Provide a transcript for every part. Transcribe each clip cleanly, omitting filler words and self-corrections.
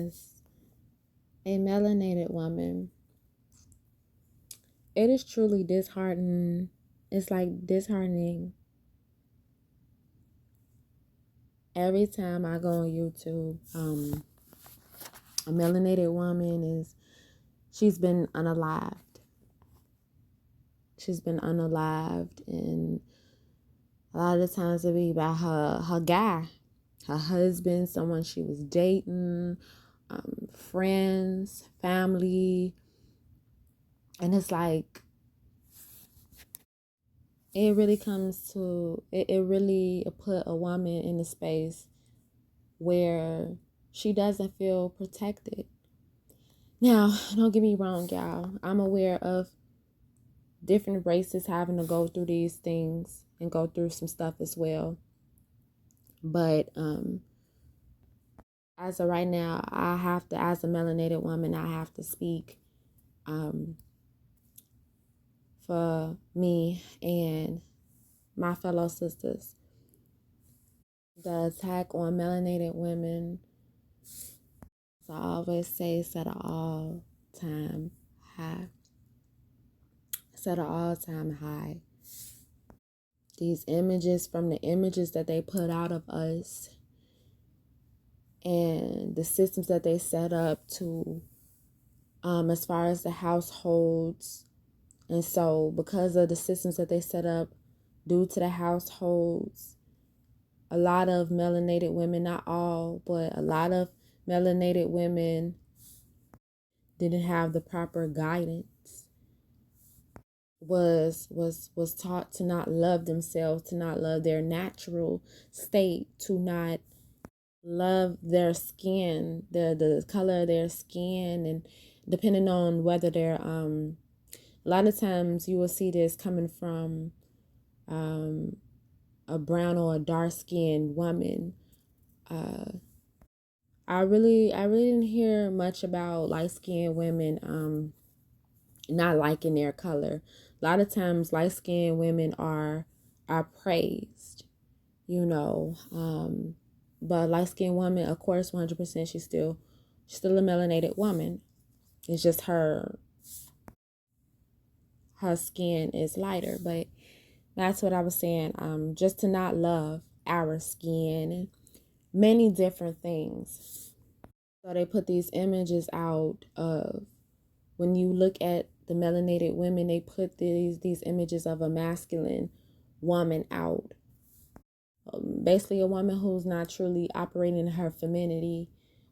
as a melanated woman, it is truly disheartening. It's like disheartening every time I go on YouTube. A melanated woman she's been unalived. She's been unalived, and a lot of the times it be about her guy, her husband, someone she was dating, friends, family. And it's like, it really comes to, it really put a woman in a space where she doesn't feel protected. Now, don't get me wrong, y'all. I'm aware of different races having to go through these things and go through some stuff as well. But as of right now, I have to, as a melanated woman, I have to speak for me and my fellow sisters. The attack on melanated women, as I always say, set an all-time high. Set an all-time high. These images, from the images that they put out of us and the systems that they set up to, as far as the households. And so because of the systems that they set up due to the households, a lot of melanated women, not all, but a lot of melanated women didn't have the proper guidance, was taught to not love themselves, to not love their natural state, to not love their skin, the color of their skin, and depending on whether they're a lot of times you will see this coming from a brown or a dark skinned woman. I really didn't hear much about light skinned women not liking their color. A lot of times light skinned women are praised, you know. But light skinned woman, of course, 100%, she's still a melanated woman. It's just her skin is lighter. But that's what I was saying. Just to not love our skin and many different things. So they put these images out of, when you look at the melanated women, they put these images of a masculine woman out. Basically a woman who's not truly operating in her femininity,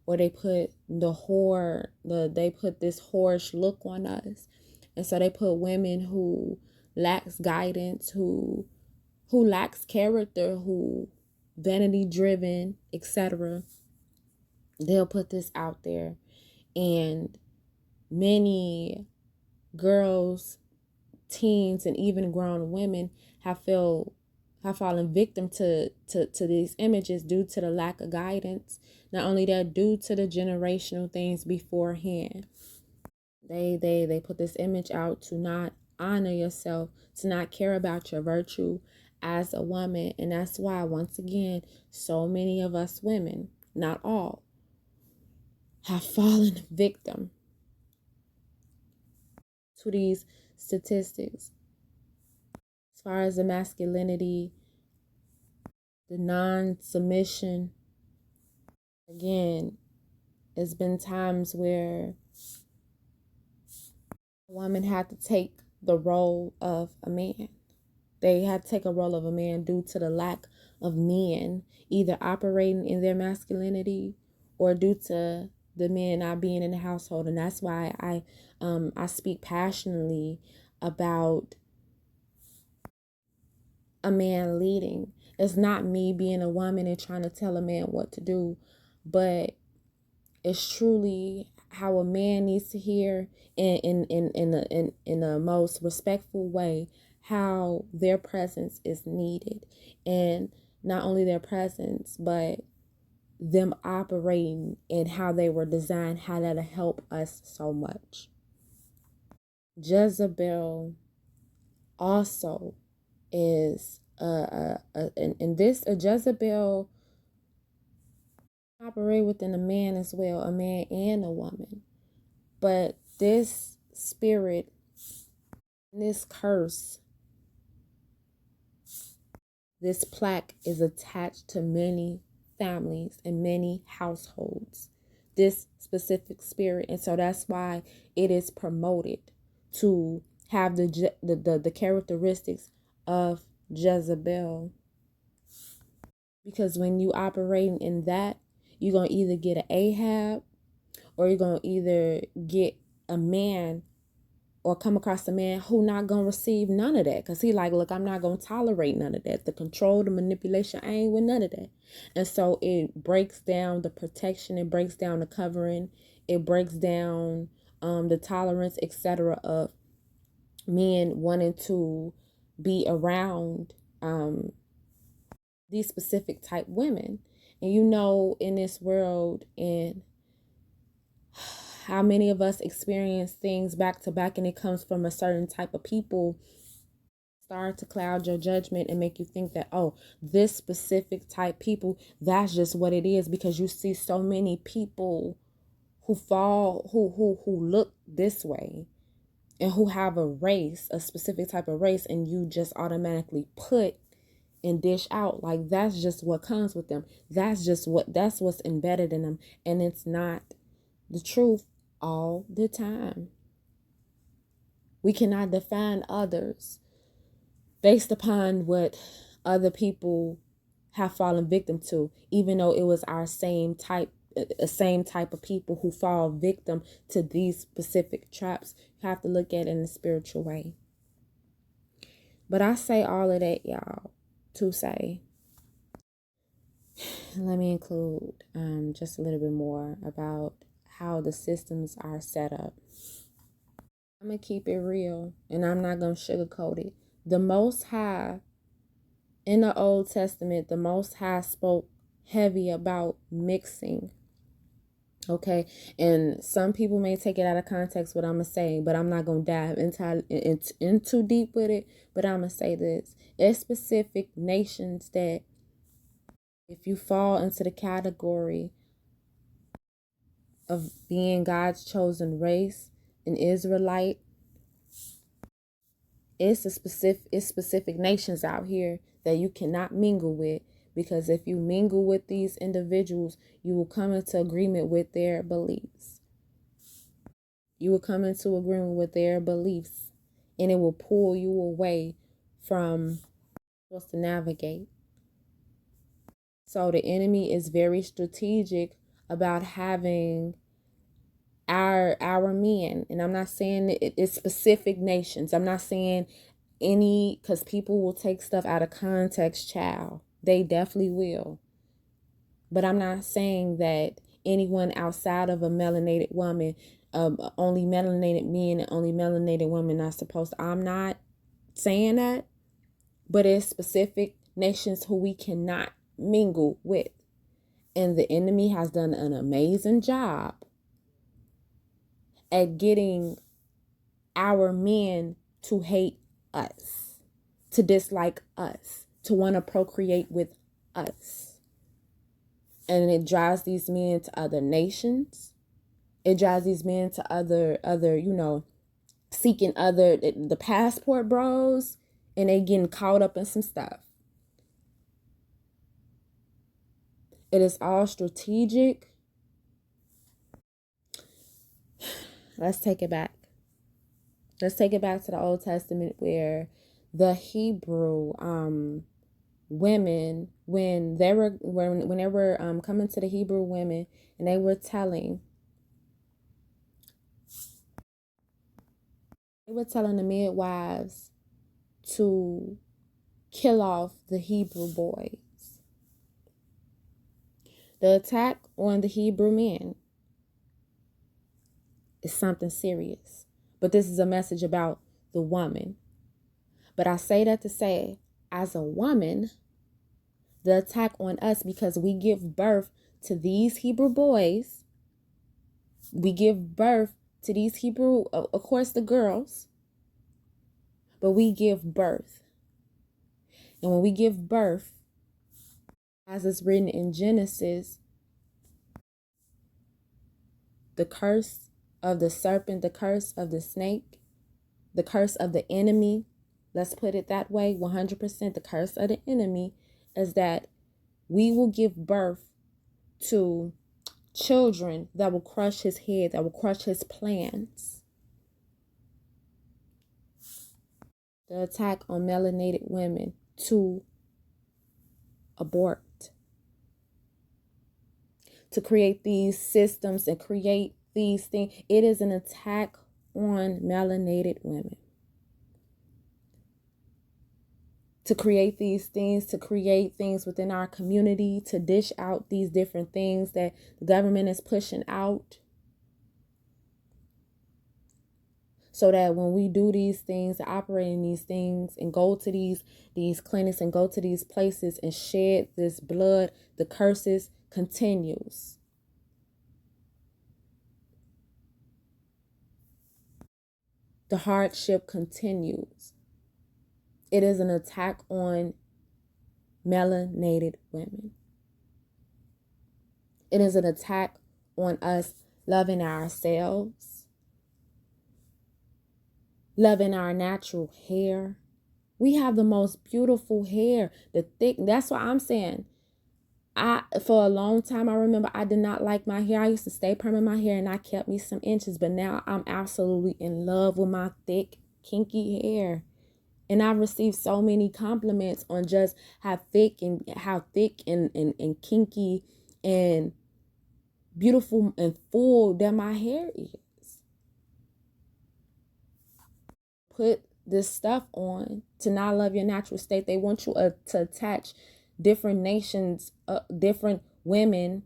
or they put they put this whorish look on us. And so they put women who lacks guidance, who lacks character, who vanity driven, etc. They'll put this out there, and many girls, teens, and even grown women have fallen victim to these images due to the lack of guidance. Not only that, due to the generational things beforehand. They put this image out to not honor yourself, to not care about your virtue as a woman. And that's why, once again, so many of us women, not all, have fallen victim to these statistics. As far as the masculinity, the non-submission, again, it's been times where a woman had to take the role of a man. They had to take a role of a man due to the lack of men either operating in their masculinity, or due to the men not being in the household. And that's why I speak passionately about a man leading. It's not me being a woman and trying to tell a man what to do, but it's truly how a man needs to hear in the most respectful way how their presence is needed. And not only their presence, but them operating and how they were designed, how that'll help us so much. Jezebel also is and this a Jezebel operate within a man as well, a man and a woman. But this spirit, this curse, this plaque is attached to many families and many households. This specific spirit, and so that's why it is promoted to have the characteristics of Jezebel. Because when you operating in that, you're gonna either get an Ahab, or you're gonna either get a man or come across a man who not gonna receive none of that, because he like, look, I'm not gonna tolerate none of that. The control, the manipulation, I ain't with none of that. And so it breaks down the protection, it breaks down the covering, it breaks down the tolerance, etc., of men wanting to be around these specific type women. And you know, in this world, and how many of us experience things back to back, and it comes from a certain type of people, start to cloud your judgment and make you think that, oh, this specific type people, that's just what it is, because you see so many people who fall, who look this way, and who have a race, a specific type of race, and you just automatically put and dish out like that's just what comes with them. That's what's embedded in them, and it's not the truth all the time. We cannot define others based upon what other people have fallen victim to, even though it was our same type of people who fall victim to these specific traps. You have to look at it in a spiritual way. But I say all of that, y'all, to say, let me include just a little bit more about how the systems are set up. I'm going to keep it real, and I'm not going to sugarcoat it. The Most High, in the Old Testament, the Most High spoke heavy about mixing. Okay, and some people may take it out of context what I'm going to say, but I'm not going to dive in too deep with it. But I'm going to say this. There's specific nations that, if you fall into the category of being God's chosen race, an Israelite, it's specific nations out here that you cannot mingle with, because if you mingle with these individuals, you will come into agreement with their beliefs. You will come into agreement with their beliefs, and it will pull you away from supposed to navigate. So the enemy is very strategic about having our men, and I'm not saying it's specific nations. I'm not saying any, because people will take stuff out of context, child. They definitely will. But I'm not saying that anyone outside of a melanated woman, only melanated men and only melanated women are supposed to. I'm not saying that, but it's specific nations who we cannot mingle with. And the enemy has done an amazing job at getting our men to hate us, to dislike us, to want to procreate with us. And it drives these men to other nations. It drives these men to other, seeking the passport bros, and they getting caught up in some stuff. It is all strategic. Let's take it back. Let's take it back to the Old Testament, where the Hebrew women, when they were coming to the Hebrew women, and they were telling the midwives to kill off the Hebrew boys. The attack on the Hebrew men is something serious. But this is a message about the woman. But I say that to say, as a woman, the attack on us, because we give birth to these Hebrew boys, we give birth to these Hebrew, of course, the girls, but we give birth. And when we give birth, as it's written in Genesis, the curse of the serpent, the curse of the snake, the curse of the enemy, let's put it that way, 100% the curse of the enemy is that we will give birth to children that will crush his head, that will crush his plans. The attack on melanated women to abort, to create these systems and create these things. It is an attack on melanated women. To create these things, to create things within our community, to dish out these different things that the government is pushing out. So that when we do these things, operate in these things, and go to these clinics and go to these places and shed this blood, the curses continues. The hardship continues. It is an attack on melanated women. It is an attack on us loving ourselves, loving our natural hair. We have the most beautiful hair, the thick. That's why I'm saying, for a long time, I remember I did not like my hair. I used to stay perming my hair and I kept me some inches, but now I'm absolutely in love with my thick, kinky hair. And I've received so many compliments on just how thick and kinky and beautiful and full that my hair is. Put this stuff on to not love your natural state. They want you to attach different nations, different women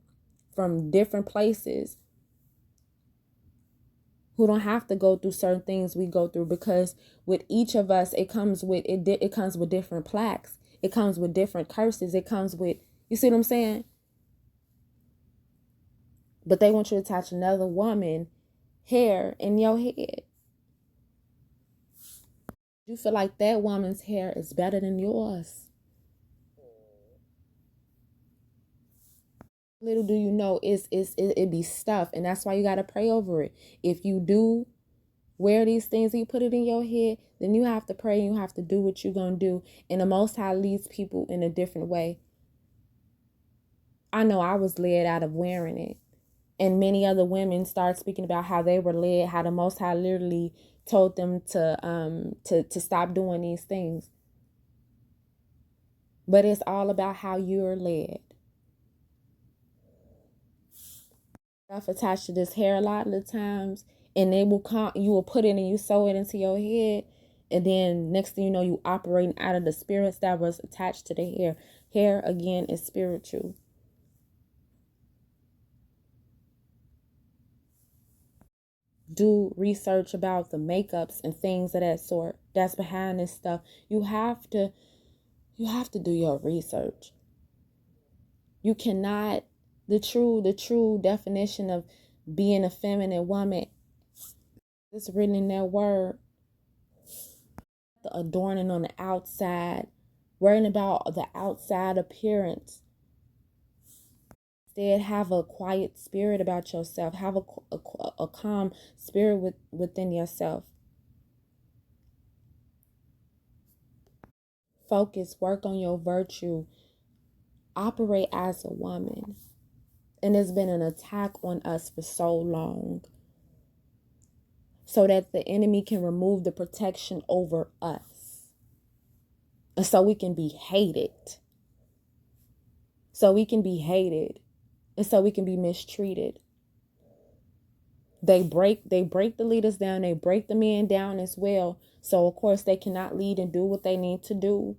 from different places who don't have to go through certain things we go through, because with each of us, it comes with different plaques. It comes with different curses. It comes with, you see what I'm saying? But they want you to attach another woman hair in your head. You feel like that woman's hair is better than yours. Little do you know, it be stuff, and that's why you got to pray over it. If you do wear these things, you put it in your head, then you have to pray and you have to do what you're going to do. And the Most High leads people in a different way. I know I was led out of wearing it. And many other women start speaking about how they were led, how the Most High literally told them to stop doing these things. But it's all about how you're led. Stuff attached to this hair a lot of the times, and they will come, you will put it and you sew it into your head, and then next thing you know, you operating out of the spirits that was attached to the hair. Hair, again, is spiritual. Do research about the makeups and things of that sort that's behind this stuff. You have to do your research. You cannot, the true definition of being a feminine woman, it's written in that word. The adorning on the outside, worrying about the outside appearance. Instead, have a quiet spirit about yourself. Have a calm spirit within yourself. Focus, work on your virtue. Operate as a woman. And it's been an attack on us for so long, so that the enemy can remove the protection over us. And so we can be hated. So we can be hated. And so we can be mistreated. They break the leaders down. They break the men down as well. So of course they cannot lead and do what they need to do.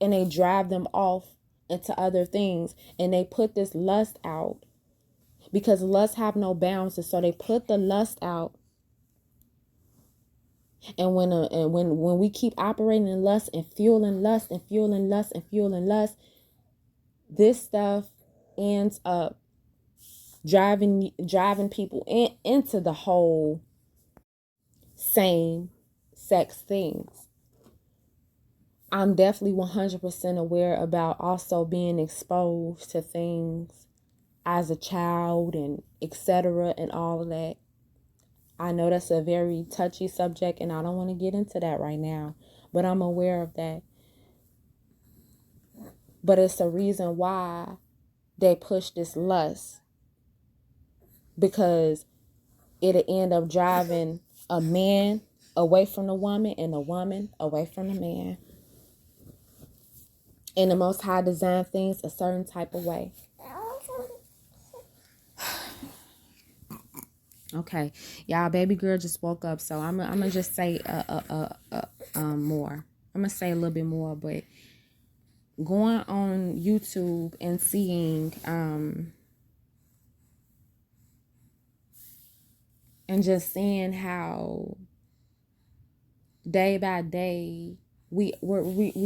And they drive them off into other things. And they put this lust out, because lust have no bounds. And so they put the lust out. And when we keep operating in lust and fueling lust and fueling lust and fueling lust, this stuff ends up driving people into the whole same sex things. I'm definitely 100% aware about also being exposed to things as a child and etc. and all of that. I know that's a very touchy subject and I don't want to get into that right now, but I'm aware of that. But it's a reason why they push this lust, because it'll end up driving a man away from the woman and a woman away from the man. And the Most High designed things a certain type of way. Okay, y'all, baby girl just woke up, so I'm gonna just say more. I'm gonna say a little bit more, but going on YouTube and seeing and just seeing how day by day we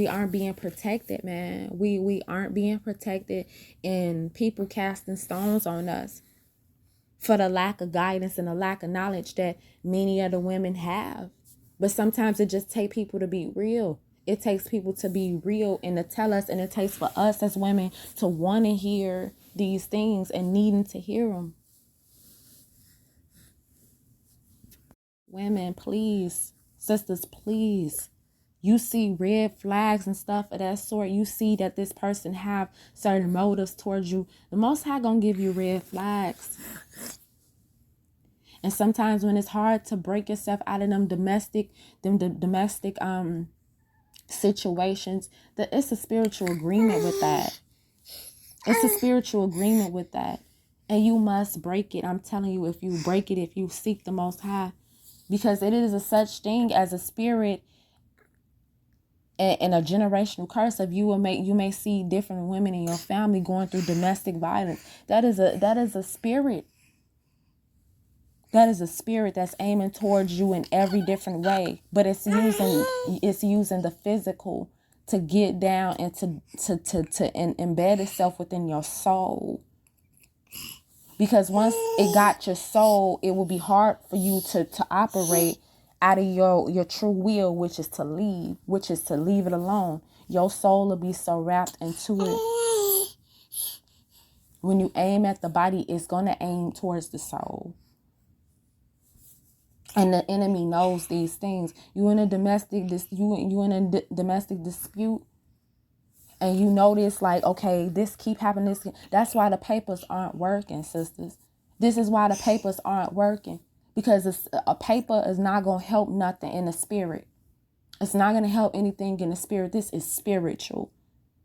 aren't being protected, man. We aren't being protected, and people casting stones on us for the lack of guidance and the lack of knowledge that many of the women have. But sometimes it just takes people to be real. It takes people to be real and to tell us, and it takes for us as women to want to hear these things and needing to hear them. Women, please, sisters, please. You see red flags and stuff of that sort. You see that this person have certain motives towards you. The Most High gonna give you red flags. And sometimes when it's hard to break yourself out of them domestic situations, that it's a spiritual agreement with that. It's a spiritual agreement with that. And you must break it. I'm telling you, if you break it, if you seek the Most High, because it is a such thing as a spirit and a generational curse of you may see different women in your family going through domestic violence. That is a spirit. That is a spirit that's aiming towards you in every different way, but it's using the physical to get down and to embed itself within your soul. Because once it got your soul, it will be hard for you to operate out of your true will, which is to leave it alone. Your soul will be so wrapped into it. When you aim at the body, it's gonna aim towards the soul. And the enemy knows these things. You in a domestic dispute, and you notice like, okay, this keep happening. That's why the papers aren't working, sisters. This is why the papers aren't working, because a paper is not gonna help nothing in the spirit. It's not gonna help anything in the spirit. This is spiritual.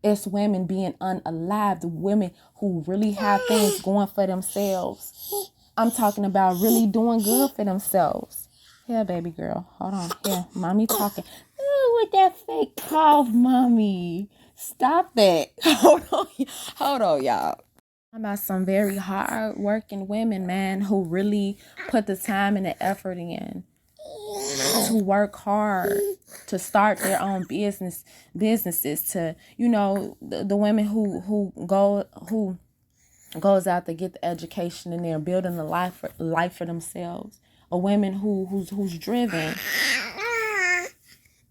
It's women being unalived, women who really have things going for themselves. I'm talking about really doing good for themselves. Here, baby girl. Hold on. Here, mommy talking. Ooh, with that fake cough, mommy. Stop it. Hold on, y'all. I'm about some very hard working women, man, who really put the time and the effort in to work hard, to start their own businesses, to, the women who goes out to get the education, and they're building a life for themselves. A women who's driven.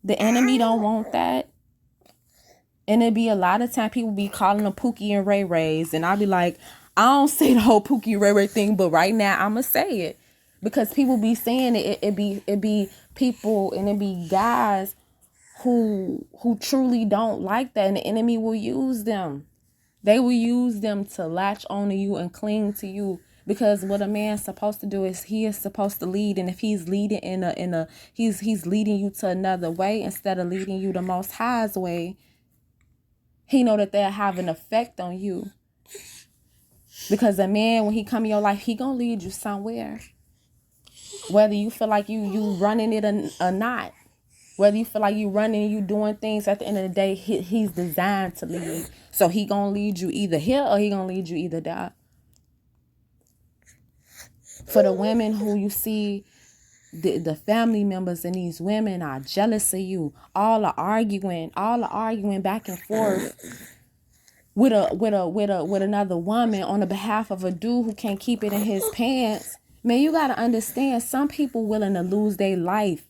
The enemy don't want that. And it be a lot of time people be calling them Pookie and Ray Rays, and I'll be like, I don't say the whole Pookie Ray Ray thing, but right now I'ma say it, because people be saying it. It be people, and it be guys who truly don't like that, and the enemy will use them. They will use them to latch on to you and cling to you, because what a man's supposed to do is he is supposed to lead, and if he's leading he's leading you to another way instead of leading you the Most High's way, he know that they'll have an effect on you. Because a man, when he come in your life, he gonna lead you somewhere, whether you feel like you running it or not. Whether you feel like you running and you doing things, at the end of the day, he's designed to lead. So he gonna lead you either here, or he gonna lead you either there. For the women who you see, the family members and these women are jealous of you. All are arguing back and forth with another woman on the behalf of a dude who can't keep it in his pants. Man, you gotta understand, some people willing to lose their life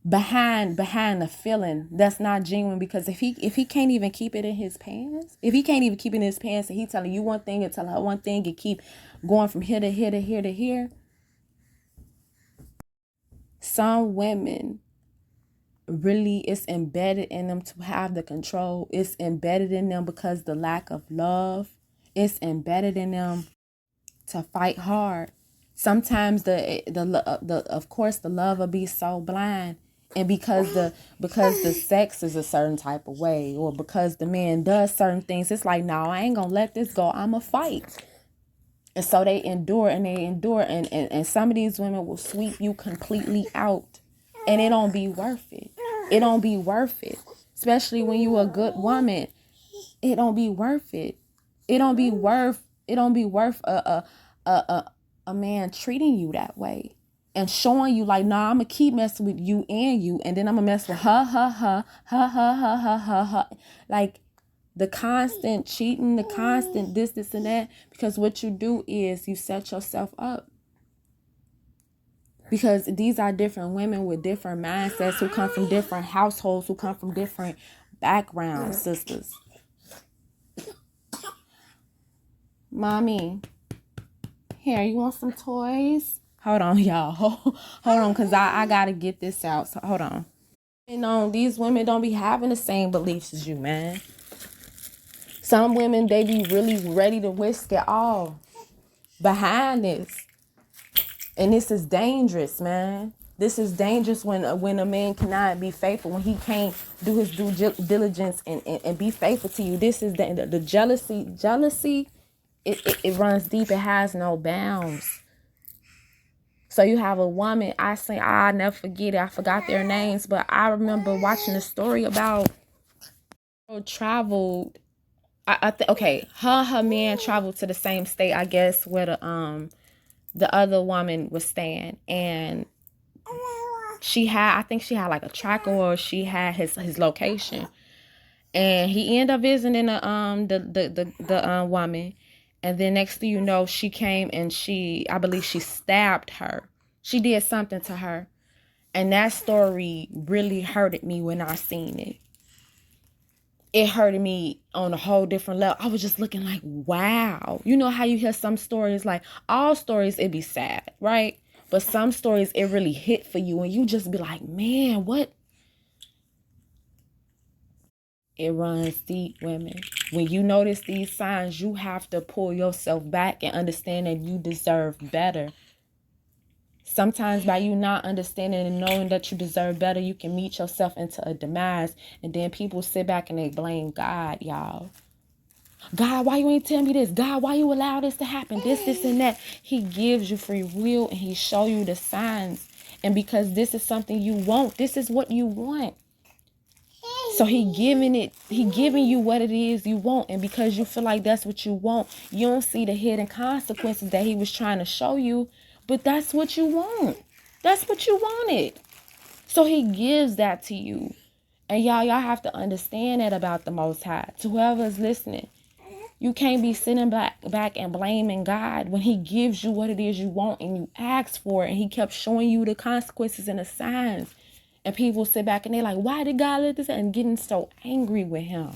behind the feeling that's not genuine. Because if he can't even keep it in his pants, if he can't even keep it in his pants, and he telling you one thing and telling her one thing and keep going from here to here to here to here. Some women, really, it's embedded in them to have the control. It's embedded in them because the lack of love. It's embedded in them to fight hard. Sometimes the of course the love will be so blind, and because the sex is a certain type of way, or because the man does certain things, it's like, no, I ain't gonna let this go. I'ma fight. And so they endure and some of these women will sweep you completely out, and it don't be worth it. It don't be worth it, especially when you a good woman. It don't be worth it. It don't be worth a man treating you that way and showing you like, nah, I'm gonna keep messing with you, and then I'm gonna mess with her. Like the constant cheating, the constant this and that, because what you do is you set yourself up. Because these are different women with different mindsets, who come from different households, who come from different backgrounds, sisters. Mommy, here, you want some toys? Hold on, y'all. Hold on, because I got to get this out. So hold on. You know, these women don't be having the same beliefs as you, man. Some women, they be really ready to risk it all behind this. And this is dangerous, man. This is dangerous when a man cannot be faithful, when he can't do his due diligence and be faithful to you. This is the jealousy. Jealousy, it runs deep. It has no bounds. So you have a woman, I'll never forget it. I forgot their names, but I remember watching a story about traveled. Her man traveled to the same state, I guess, where the other woman was staying, and I think she had like a tracker, or she had his location, and he ended up visiting the woman, and then next thing you know, she came and I believe she stabbed her. She did something to her, and that story really hurted me when I seen it. It hurted me on a whole different level. I was just looking like, wow. You know how you hear some stories, like all stories, it be sad, right? But some stories, it really hit for you, and you just be like, man, what? It runs deep, women. When you notice these signs, you have to pull yourself back and understand that you deserve better. Sometimes by you not understanding and knowing that you deserve better, you can meet yourself into a demise. And then people sit back and they blame God, y'all. God, why you ain't tell me this? God, why you allow this to happen? This, and that. He gives you free will, and he show you the signs. And because this is something you want, this is what you want. So he giving you what it is you want. And because you feel like that's what you want, you don't see the hidden consequences that he was trying to show you. But that's what you want. That's what you wanted. So he gives that to you. And y'all have to understand that about the Most High. To whoever is listening, you can't be sitting back and blaming God when he gives you what it is you want and you ask for it. And he kept showing you the consequences and the signs. And people sit back and they're like, why did God let this happen? And getting so angry with him.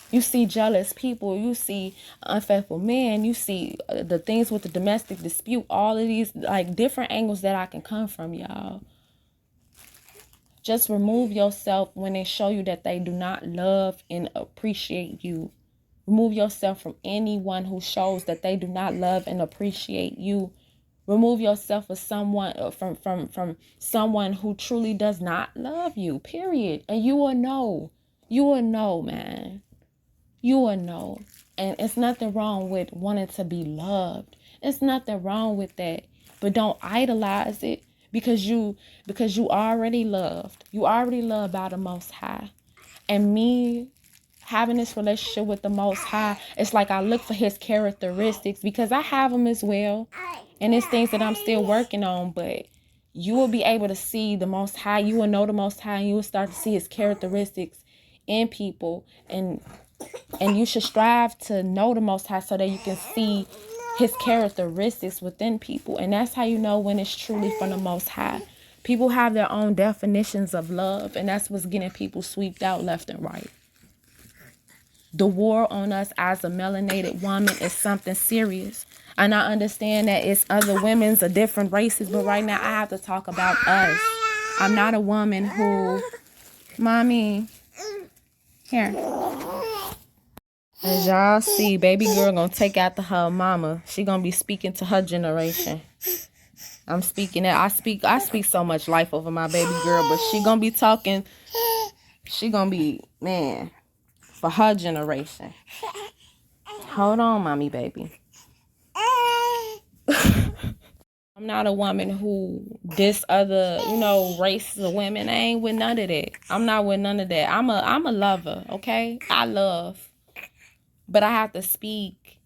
You see jealous people, you see unfaithful men, you see the things with the domestic dispute, all of these like different angles that I can come from, y'all. Just remove yourself when they show you that they do not love and appreciate you. Remove yourself from anyone who shows that they do not love and appreciate you. Remove yourself from someone who truly does not love you, period. And you will know. You will know, man. You will know. And it's nothing wrong with wanting to be loved. It's nothing wrong with that. But don't idolize it because you already loved. You already loved by the Most High. And me having this relationship with the Most High, it's like I look for his characteristics because I have them as well. And it's things that I'm still working on, but you will be able to see the Most High. You will know the Most High, and you will start to see his characteristics in people. And you should strive to know the Most High so that you can see his characteristics within people. And that's how you know when it's truly from the Most High. People have their own definitions of love, and that's what's getting people swept out left and right. The war on us as a melanated woman is something serious. And I understand that it's other women's of different races, but right now I have to talk about us. I'm not a woman who, mommy, here. As y'all see, baby girl gonna take after her mama. She gonna be speaking to her generation. I'm speaking that I speak so much life over my baby girl, but she gonna be talking. She gonna be, man, for her generation. Hold on, mommy, baby. I'm not a woman who this other, race of women. I ain't with none of that. I'm not with none of that. I'm a lover, okay? I love. But I have to speak.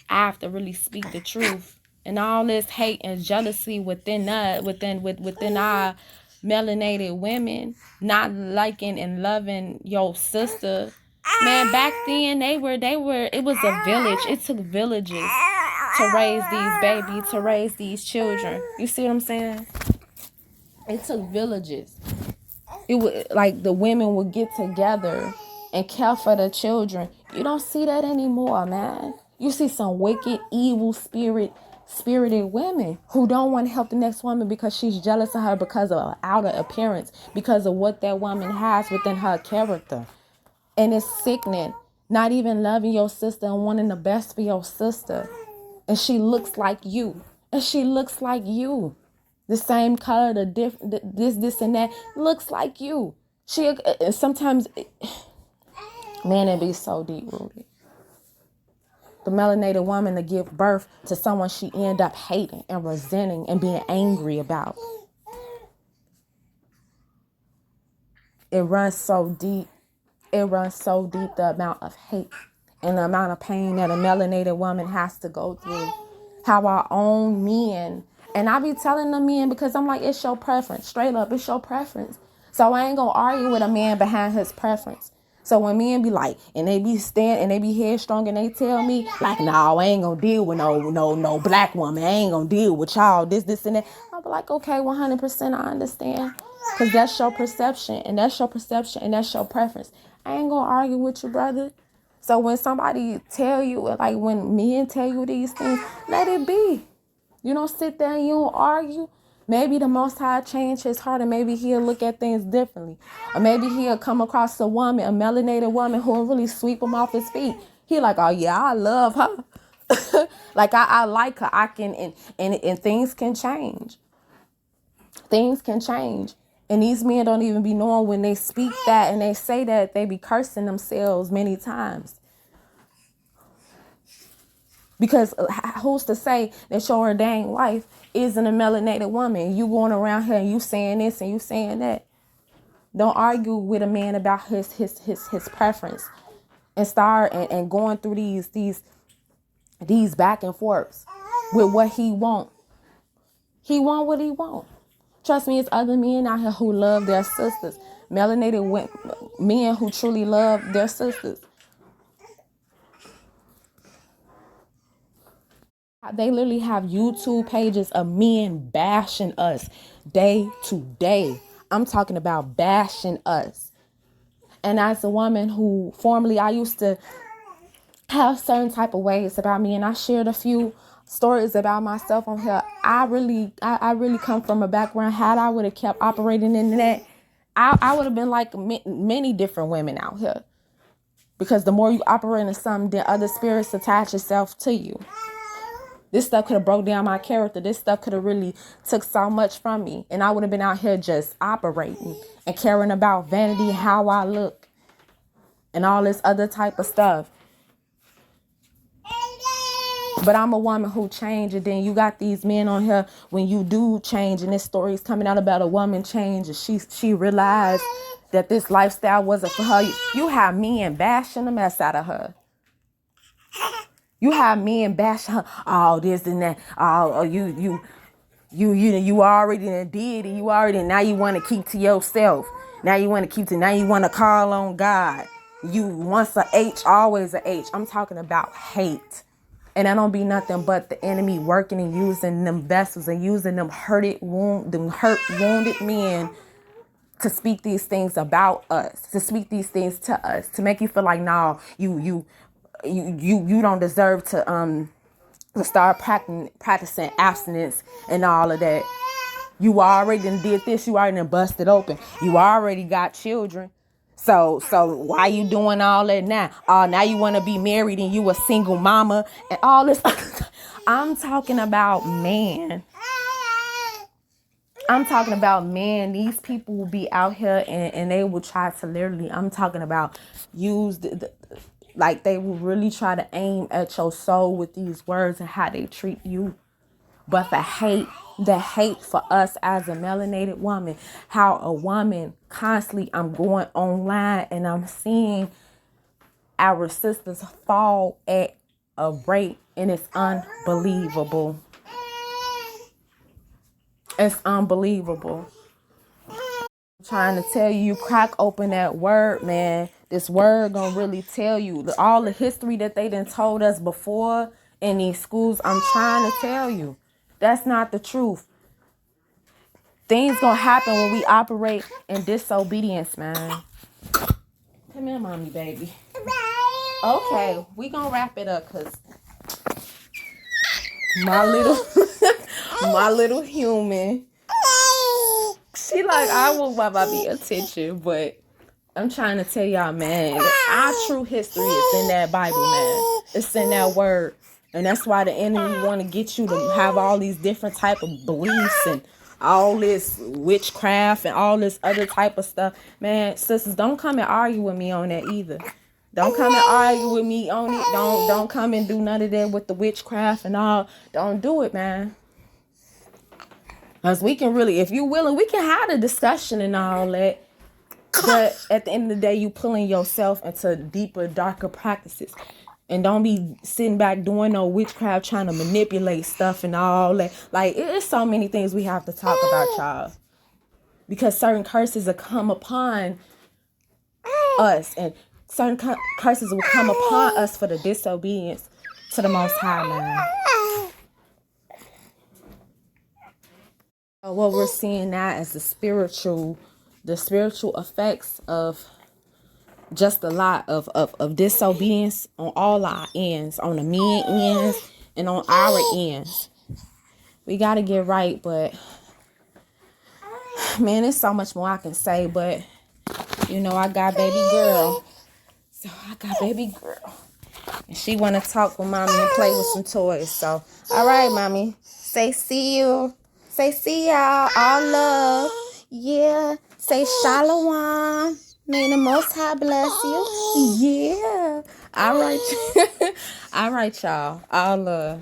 I have to really speak the truth. And all this hate and jealousy within our melanated women, not liking and loving your sister. Man, back then it was a village. It took villages to raise these babies, to raise these children. You see what I'm saying? It took villages. It would, like, the women would get together and care for the children. You don't see that anymore, man. You see some wicked, evil spirited women who don't want to help the next woman because she's jealous of her because of her outer appearance, because of what that woman has within her character. And it's sickening. Not even loving your sister and wanting the best for your sister. And she looks like you. And she looks like you. The same color, this and that, looks like you. Sometimes, man, it be so deep rooted. The melanated woman to give birth to someone she end up hating and resenting and being angry about. It runs so deep. It runs so deep, the amount of hate and the amount of pain that a melanated woman has to go through. How our own men, and I be telling the men, because I'm like, it's your preference. Straight up, it's your preference. So I ain't gonna argue with a man behind his preference. So when men be like, and they be and they be headstrong, and they tell me like, no, I ain't gonna deal with no black woman. I ain't gonna deal with y'all, this and that. I'll be like, okay, 100% I understand. Because that's your perception, and that's your perception, and that's your preference. I ain't gonna argue with you, brother. So when somebody tell you, like when men tell you these things, let it be. You don't sit there and you don't argue. Maybe the Most High change his heart, and maybe he'll look at things differently. Or maybe he'll come across a woman, a melanated woman, who will really sweep him off his feet. He like, oh yeah, I love her. Like I like her. I can, and things can change. Things can change. And these men don't even be knowing when they speak that and they say that, they be cursing themselves many times. Because who's to say that your ordained wife isn't a melanated woman? You going around here and you saying this and you saying that. Don't argue with a man about his preference, and start and going through these back and forths with what he want. He want what he want. Trust me, it's other men out here who love their sisters. Melanated men who truly love their sisters. They literally have YouTube pages of men bashing us day to day. I'm talking about bashing us. And as a woman who formerly, I used to have certain type of ways about me, and I shared a few stories about myself on here. I really come from a background. Had I would have kept operating in that, I would have been like many different women out here. Because the more you operate in something, the other spirits attach itself to you. This stuff could have broke down my character. This stuff could have really took so much from me. And I would have been out here just operating and caring about vanity, how I look, and all this other type of stuff. But I'm a woman who changed. And then you got these men on here, when you do change, and this story is coming out about a woman change, and she realized that this lifestyle wasn't for her. You have men bashing the mess out of her. You have men bashing her, all this and that. Oh, you already did it. You already, now you want to keep to yourself. Now you want to call on God. You once a H, always a H. I'm talking about hate. And that don't be nothing but the enemy working and using them vessels and using them wounded men to speak these things about us, to speak these things to us, to make you feel like, no, you don't deserve to start practicing abstinence and all of that. You already done did this. You already done busted open. You already got children. So why you doing all that now? Now you want to be married and you a single mama and all this. I'm talking about man. I'm talking about man. These people will be out here and they will try to literally, I'm talking about use like they will really try to aim at your soul with these words and how they treat you. But the hate for us as a melanated woman, how a woman constantly, I'm going online and I'm seeing our sisters fall at a rate, and it's unbelievable. It's unbelievable. I'm trying to tell you, you crack open that word, man. This word gonna really tell you all the history that they done told us before in these schools. I'm trying to tell you, that's not the truth. Things gonna happen when we operate in disobedience, man. Come here, mommy, baby. Okay, we gonna wrap it up, cause my little human, she like, I will want my attention, but I'm trying to tell y'all, man, our true history is in that Bible, man. It's in that word. And that's why the enemy want to get you to have all these different type of beliefs and all this witchcraft and all this other type of stuff. Man, sisters, don't come and argue with me on that either. Don't come and argue with me on it. Don't come and do none of that with the witchcraft and all. Don't do it, man. Because we can really, if you're willing, we can have a discussion and all that. But at the end of the day, you pulling yourself into deeper, darker practices. And don't be sitting back doing no witchcraft, trying to manipulate stuff and all that. Like, it's so many things we have to talk about, y'all. Because certain curses will come upon us. And certain curses will come upon us for the disobedience to the Most High, man. So what we're seeing now is the spiritual effects of just a lot of disobedience on all our ends, on the men ends and on our ends. We got to get right, but man, there's so much more I can say, but you know, I got baby girl. So I got baby girl. And she want to talk with mommy and play with some toys. So, all right, mommy. Say see you. Say see y'all. All love. Yeah. Say shalom. May the Most High bless you. Yeah. All right. All right, y'all. All love.